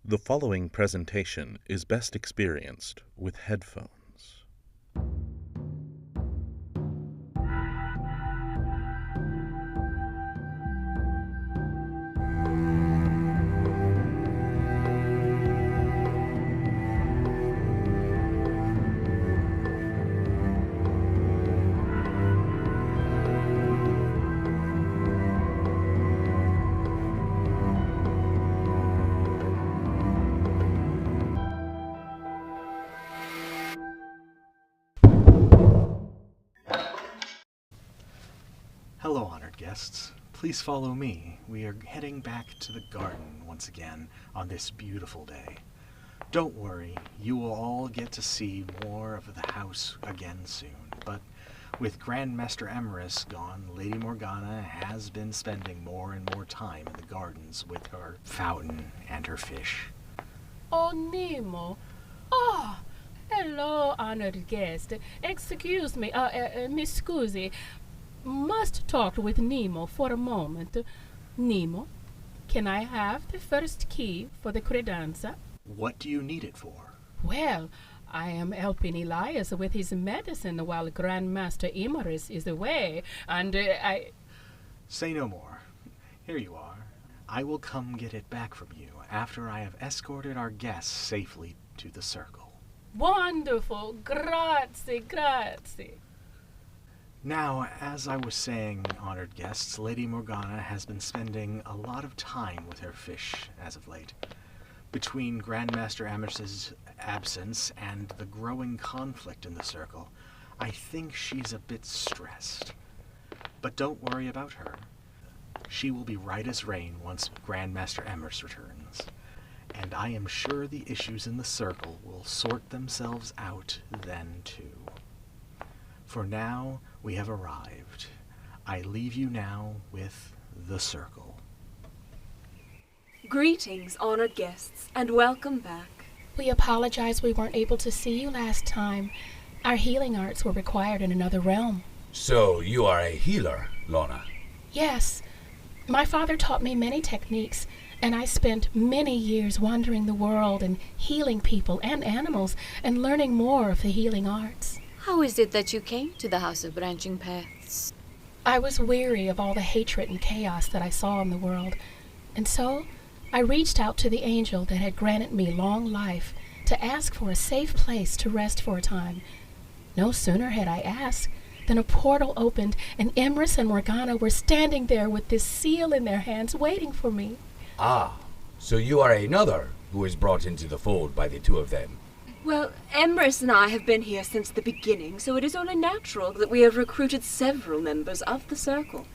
The following presentation is best experienced with headphones. Hello, honored guests. Please follow me. We are heading back to the garden once again on this beautiful day. Don't worry, you will all get to see more of the house again soon, but with Grandmaster Emerus gone, Lady Morgana has been spending more and more time in the gardens with her fountain and her fish. Oh, Nemo. Oh, hello, honored guest. Excuse me, Miss Scusi. Must talk with Nemo for a moment. Nemo, can I have the first key for the credenza? What do you need it for? Well, I am helping Elias with his medicine while Grandmaster Emerus is away, and I... Say no more. Here you are. I will come get it back from you after I have escorted our guests safely to the circle. Wonderful! Grazie, grazie. Now, as I was saying, honored guests, Lady Morgana has been spending a lot of time with her fish as of late. Between Grandmaster Emerus's absence and the growing conflict in the circle, I think she's a bit stressed. But don't worry about her. She will be right as rain once Grandmaster Emerus returns. And I am sure the issues in the circle will sort themselves out then too. For now, we have arrived. I leave you now with the circle. Greetings, honored guests, and welcome back. We apologize we weren't able to see you last time. Our healing arts were required in another realm. So you are a healer, Lorna? Yes. My father taught me many techniques, and I spent many years wandering the world and healing people and animals and learning more of the healing arts. How is it that you came to the House of Branching Paths? I was weary of all the hatred and chaos that I saw in the world, and so I reached out to the angel that had granted me long life to ask for a safe place to rest for a time. No sooner had I asked than a portal opened, and Emerus and Morgana were standing there with this seal in their hands waiting for me. Ah, so you are another who was brought into the fold by the two of them. Well, Emerus and I have been here since the beginning, so it is only natural that we have recruited several members of the circle.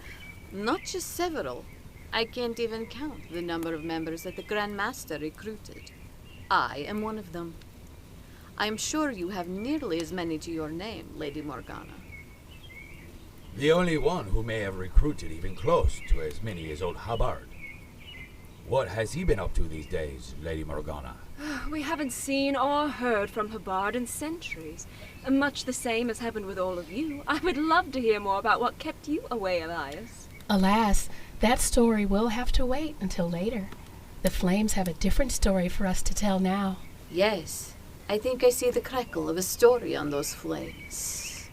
Not just several. I can't even count the number of members that the Grand Master recruited. I am one of them. I am sure you have nearly as many to your name, Lady Morgana. The only one who may have recruited even close to as many is old Hubbard. What has he been up to these days, Lady Morgana? We haven't seen or heard from Hubbard in centuries. Much the same has happened with all of you. I would love to hear more about what kept you away, Elias. Alas, that story will have to wait until later. The flames have a different story for us to tell now. Yes, I think I see the crackle of a story on those flames.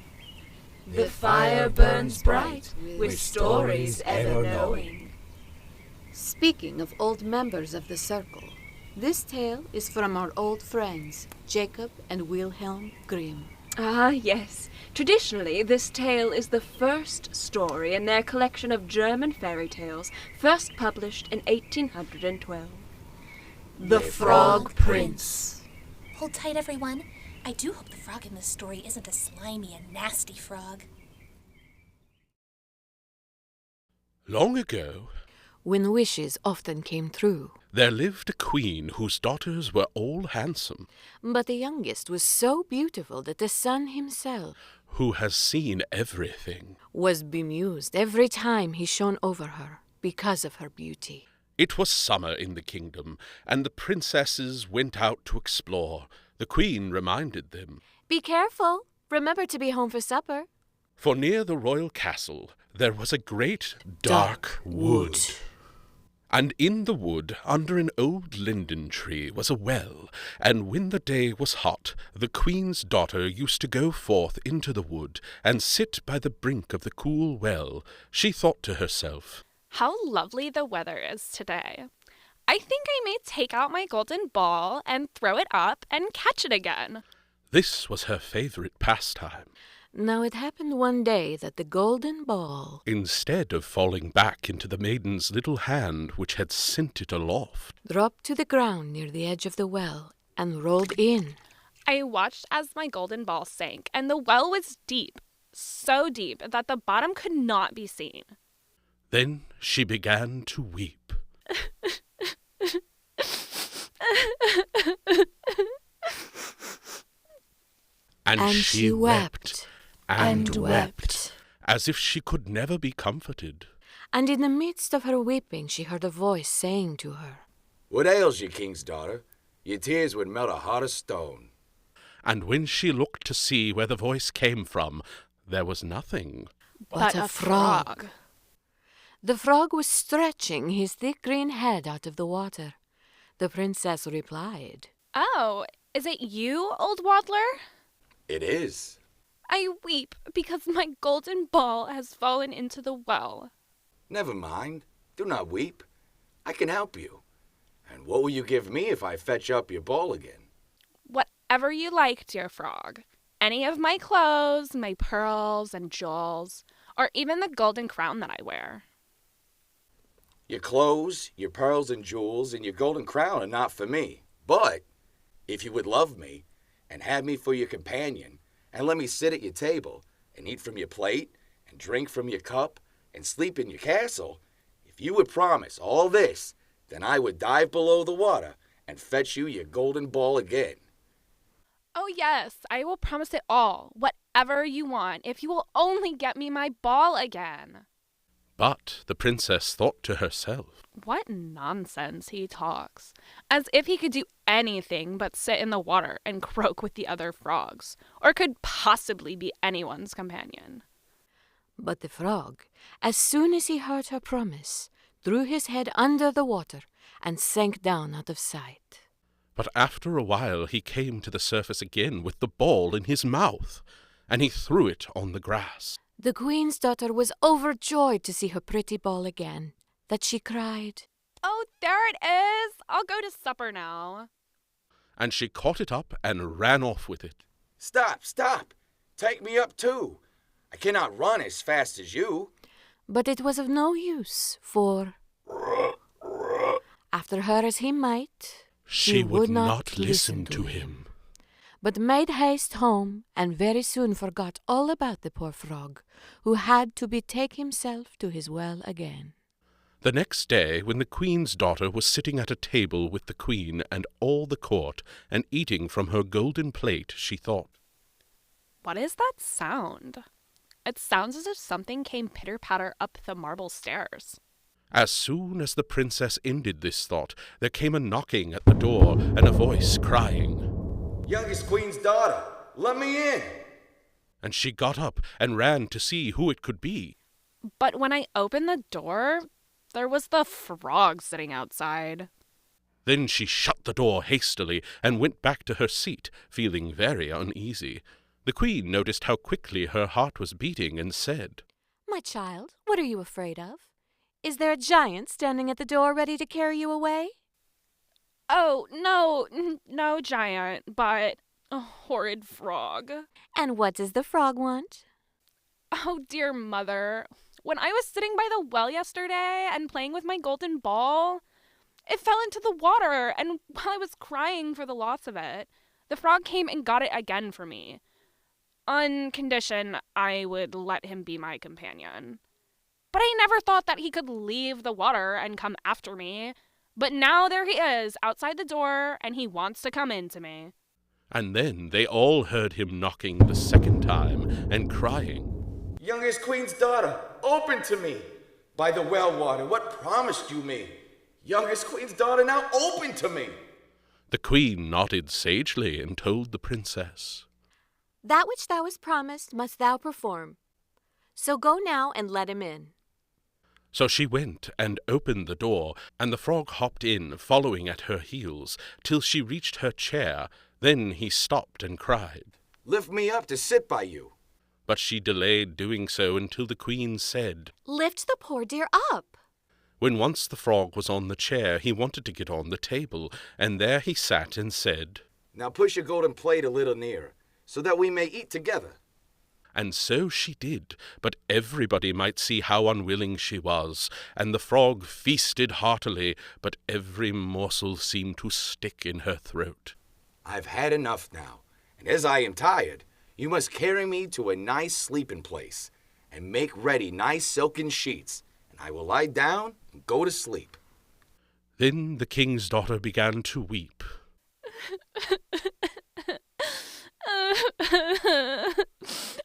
The fire burns bright, with stories ever knowing. Speaking of old members of the circle, this tale is from our old friends, Jacob and Wilhelm Grimm. Ah, yes. Traditionally, this tale is the first story in their collection of German fairy tales, first published in 1812. The Frog Prince. Hold tight, everyone. I do hope the frog in this story isn't a slimy and nasty frog. Long ago, When wishes often came true, there lived a queen whose daughters were all handsome, but the youngest was so beautiful that the sun himself who has seen everything. was bemused every time he shone over her because of her beauty. It was summer in the kingdom, and the princesses went out to explore. The queen reminded them, Be careful. Remember to be home for supper. for near the royal castle there was a great dark wood. And in the wood, under an old linden tree, was a well, and when the day was hot, the queen's daughter used to go forth into the wood, and sit by the brink of the cool well. She thought to herself, How lovely the weather is today. I think I may take out my golden ball and throw it up and catch it again. this was her favourite pastime. Now it happened one day that the golden ball Instead of falling back into the maiden's little hand, which had sent it aloft, dropped to the ground near the edge of the well and rolled in. I watched as my golden ball sank, and the well was deep, so deep that the bottom could not be seen. then she began to weep. And she wept and wept, as if she could never be comforted. And in the midst of her weeping she heard a voice saying to her, What ails you, king's daughter? Your tears would melt a heart of stone. And when she looked to see where the voice came from, there was nothing. but a frog. The frog was stretching his thick green head out of the water. The princess replied, Oh, is it you, old waddler? It is. I weep because my golden ball has fallen into the well. Never mind. Do not weep. I can help you. And what will you give me if I fetch up your ball again? Whatever you like, dear frog. Any of my clothes, my pearls and jewels, or even the golden crown that I wear. Your clothes, your pearls and jewels, and your golden crown are not for me. But if you would love me and have me for your companion, and let me sit at your table and eat from your plate and drink from your cup and sleep in your castle, if you would promise all this, then I would dive below the water and fetch you your golden ball again. Oh yes, I will promise it all, whatever you want, if you will only get me my ball again. But the princess thought to herself, What nonsense he talks. As if he could do anything but sit in the water and croak with the other frogs, or could possibly be anyone's companion. But the frog, as soon as he heard her promise, threw his head under the water and sank down out of sight. But after a while he came to the surface again with the ball in his mouth, and he threw it on the grass. The queen's daughter was overjoyed to see her pretty ball again, that she cried, Oh, there it is! I'll go to supper now. And she caught it up and ran off with it. Stop, stop! Take me up too! I cannot run as fast as you. But it was of no use, for after her as he might, She would not listen to him. but made haste home, and very soon forgot all about the poor frog, who had to betake himself to his well again. The next day, when the queen's daughter was sitting at a table with the queen and all the court, and eating from her golden plate, she thought, What is that sound? It sounds as if something came pitter-patter up the marble stairs. As soon as the princess ended this thought, there came a knocking at the door and a voice crying, Youngest queen's daughter, let me in! and she got up and ran to see who it could be. But when I opened the door, there was the frog sitting outside. Then she shut the door hastily and went back to her seat, feeling very uneasy. The queen noticed how quickly her heart was beating and said, My child, what are you afraid of? Is there a giant standing at the door ready to carry you away? Oh, no giant, but a horrid frog. And what does the frog want? Oh, dear mother, when I was sitting by the well yesterday and playing with my golden ball, it fell into the water, and while I was crying for the loss of it, the frog came and got it again for me, on condition I would let him be my companion. But I never thought that he could leave the water and come after me. But now there he is, outside the door, and he wants to come in to me. And then they all heard him knocking the second time and crying, Youngest queen's daughter, open to me! By the well water, what promised you me? Youngest queen's daughter, now open to me! The queen nodded sagely and told the princess, That which thou hast promised must thou perform. So go now and let him in. So she went and opened the door, and the frog hopped in, following at her heels, till she reached her chair. Then he stopped and cried, Lift me up to sit by you. But she delayed doing so until the queen said, Lift the poor dear up. When once the frog was on the chair, he wanted to get on the table, and there he sat and said, Now push your golden plate a little nearer, so that we may eat together. And so she did, but everybody might see how unwilling she was, and the frog feasted heartily, but every morsel seemed to stick in her throat. I've had enough now, and as I am tired, you must carry me to a nice sleeping place, and make ready nice silken sheets, and I will lie down and go to sleep. Then the king's daughter began to weep.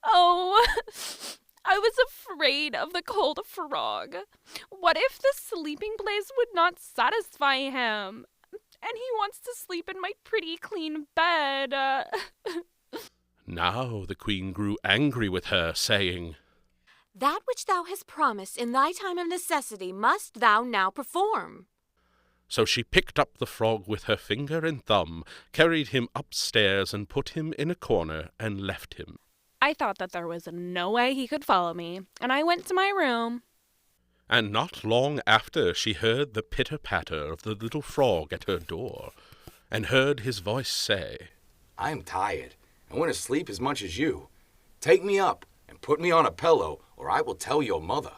Oh, I was afraid of the cold frog. What if the sleeping place would not satisfy him? And he wants to sleep in my pretty clean bed. Now the queen grew angry with her, saying, That which thou hast promised in thy time of necessity must thou now perform. So she picked up the frog with her finger and thumb, carried him upstairs, and put him in a corner, and left him. I thought that there was no way he could follow me, and I went to my room. And not long after she heard the pitter-patter of the little frog at her door, and heard his voice say, I am tired, and want to sleep as much as you. Take me up, and put me on a pillow, or I will tell your mother.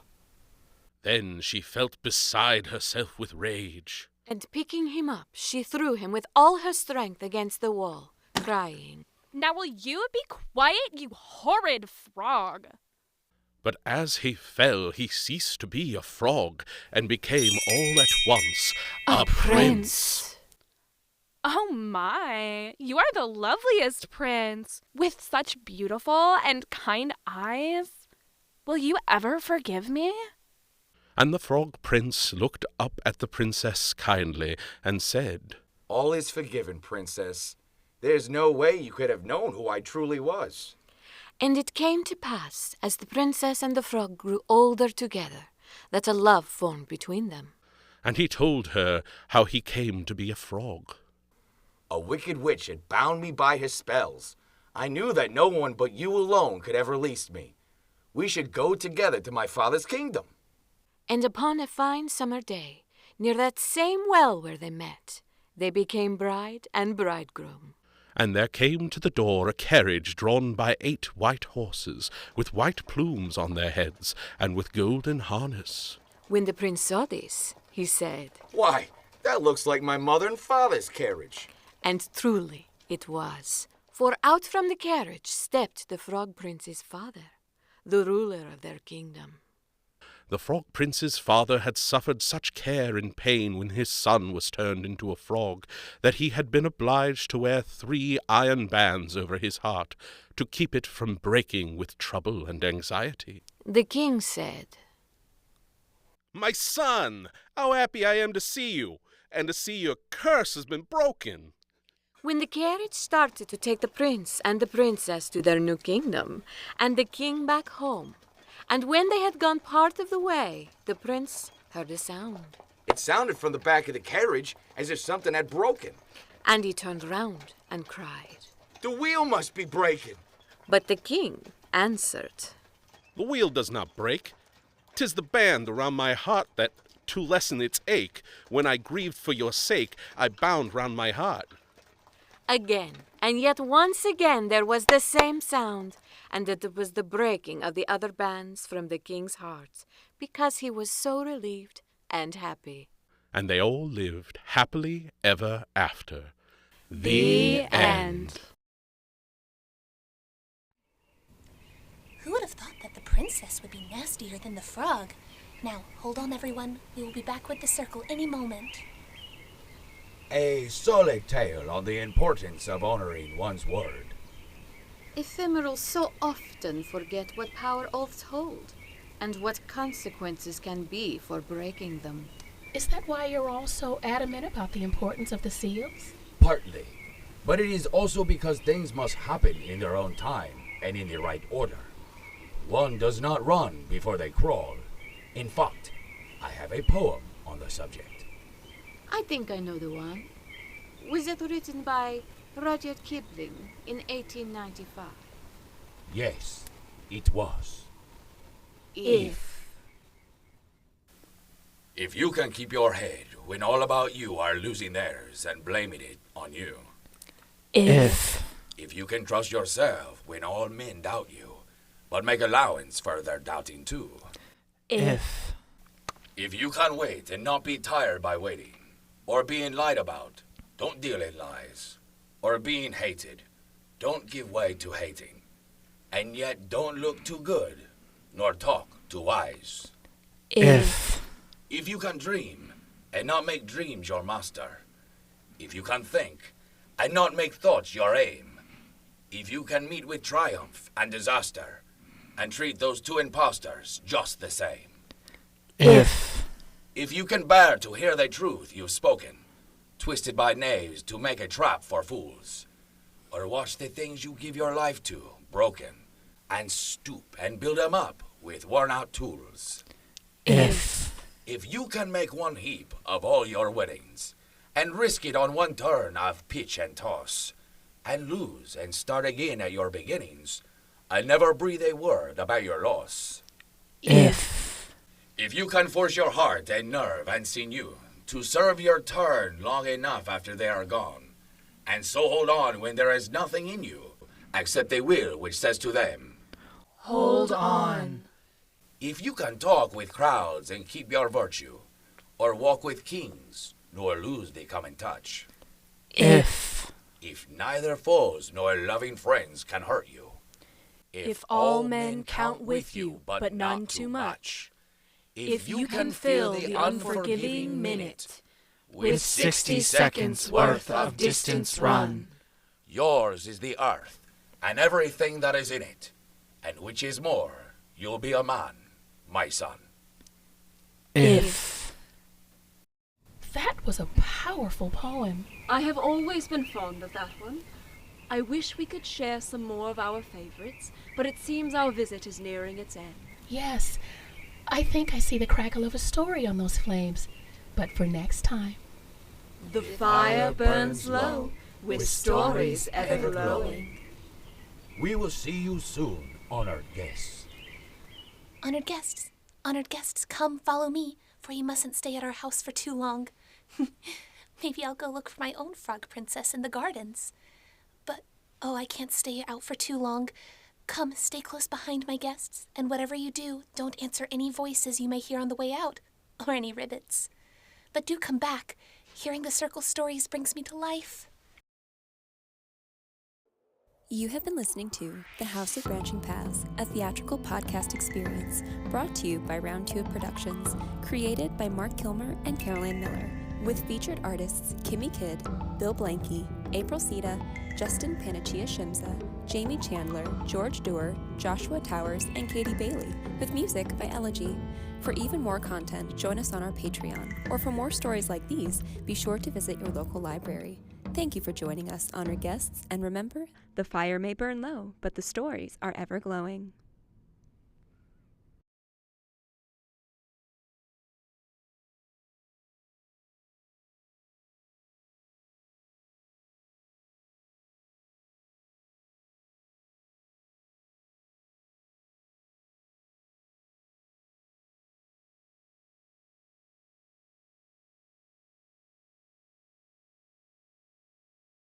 Then she felt beside herself with rage. And picking him up, she threw him with all her strength against the wall, crying, Now will you be quiet, you horrid frog? But as he fell, he ceased to be a frog, and became all at once a prince. Oh my, you are the loveliest prince, with such beautiful and kind eyes. Will you ever forgive me? And the frog prince looked up at the princess kindly, and said, All is forgiven, princess. There's no way you could have known who I truly was. And it came to pass, as the princess and the frog grew older together, that a love formed between them. And he told her how he came to be a frog. A wicked witch had bound me by her spells. I knew that no one but you alone could have released me. We should go together to my father's kingdom. And upon a fine summer day, near that same well where they met, they became bride and bridegroom. And there came to the door a carriage drawn by 8 white horses, with white plumes on their heads, and with golden harness. When the prince saw this, he said, Why, that looks like my mother and father's carriage. And truly it was, for out from the carriage stepped the frog prince's father, the ruler of their kingdom. The frog prince's father had suffered such care and pain when his son was turned into a frog, that he had been obliged to wear 3 iron bands over his heart, to keep it from breaking with trouble and anxiety. The king said, My son, how happy I am to see you, and to see your curse has been broken. When the carriage started to take the prince and the princess to their new kingdom, and the king back home, and when they had gone part of the way, the prince heard a sound. It sounded from the back of the carriage as if something had broken. And he turned round and cried. The wheel must be breaking. But the king answered, The wheel does not break. 'Tis the band around my heart that, to lessen its ache, when I grieved for your sake, I bound round my heart. Again, and yet once again there was the same sound, and it was the breaking of the other bands from the king's heart, because he was so relieved and happy. And they all lived happily ever after. The end. Who would have thought that the princess would be nastier than the frog? Now, hold on, everyone. We will be back with the circle any moment. A solid tale on the importance of honoring one's word. Ephemerals so often forget what power oaths hold, and what consequences can be for breaking them. Is that why you're all so adamant about the importance of the seals? Partly. But it is also because things must happen in their own time and in the right order. One does not run before they crawl. In fact, I have a poem on the subject. I think I know the one. Was it written by Rudyard Kipling in 1895? Yes, it was. If. If you can keep your head when all about you are losing theirs and blaming it on you. If. If you can trust yourself when all men doubt you, but make allowance for their doubting too. If. If you can wait and not be tired by waiting, or being lied about, don't deal in lies, or being hated, don't give way to hating, and yet don't look too good, nor talk too wise. If. If you can dream, and not make dreams your master, if you can think, and not make thoughts your aim, if you can meet with triumph and disaster, and treat those two impostors just the same. If. If you can bear to hear the truth you've spoken, twisted by knaves to make a trap for fools, or watch the things you give your life to broken, and stoop and build them up with worn-out tools. If. If you can make one heap of all your winnings, and risk it on one turn of pitch and toss, and lose and start again at your beginnings, and never breathe a word about your loss. If. If you can force your heart and nerve and sinew to serve your turn long enough after they are gone, and so hold on when there is nothing in you except a will which says to them, Hold on. if you can talk with crowds and keep your virtue, or walk with kings, nor lose the common touch. If. If neither foes nor loving friends can hurt you. If all men count with you, but none too much. If you can fill the unforgiving minute with 60 seconds worth of distance run. Yours is the earth, and everything that is in it, and which is more, you'll be a man, my son. If. That was a powerful poem. I have always been fond of that one. I wish we could share some more of our favorites, but it seems our visit is nearing its end. Yes, I think I see the crackle of a story on those flames. But for next time. The fire burns low, with stories ever glowing. We will see you soon, honored guests. Honored guests, come follow me, for you mustn't stay at our house for too long. Maybe I'll go look for my own frog princess in the gardens. But, oh, I can't stay out for too long. Come, stay close behind my guests, and whatever you do, don't answer any voices you may hear on the way out, or any ribbits. But do come back. Hearing the circle stories brings me to life. You have been listening to The House of Branching Paths, a theatrical podcast experience brought to you by Round 2 Productions, created by Mark Kilmer and Caroline Miller, with featured artists Kimmy Kidd, Bill Blanky, April Sita, Justin Panachia Shimza, Jamie Chandler, George Doerr, Joshua Towers, and Katie Bailey, with music by Elegy. For even more content, join us on our Patreon, or for more stories like these, be sure to visit your local library. Thank you for joining us, honored guests, and remember, the fire may burn low, but the stories are ever glowing.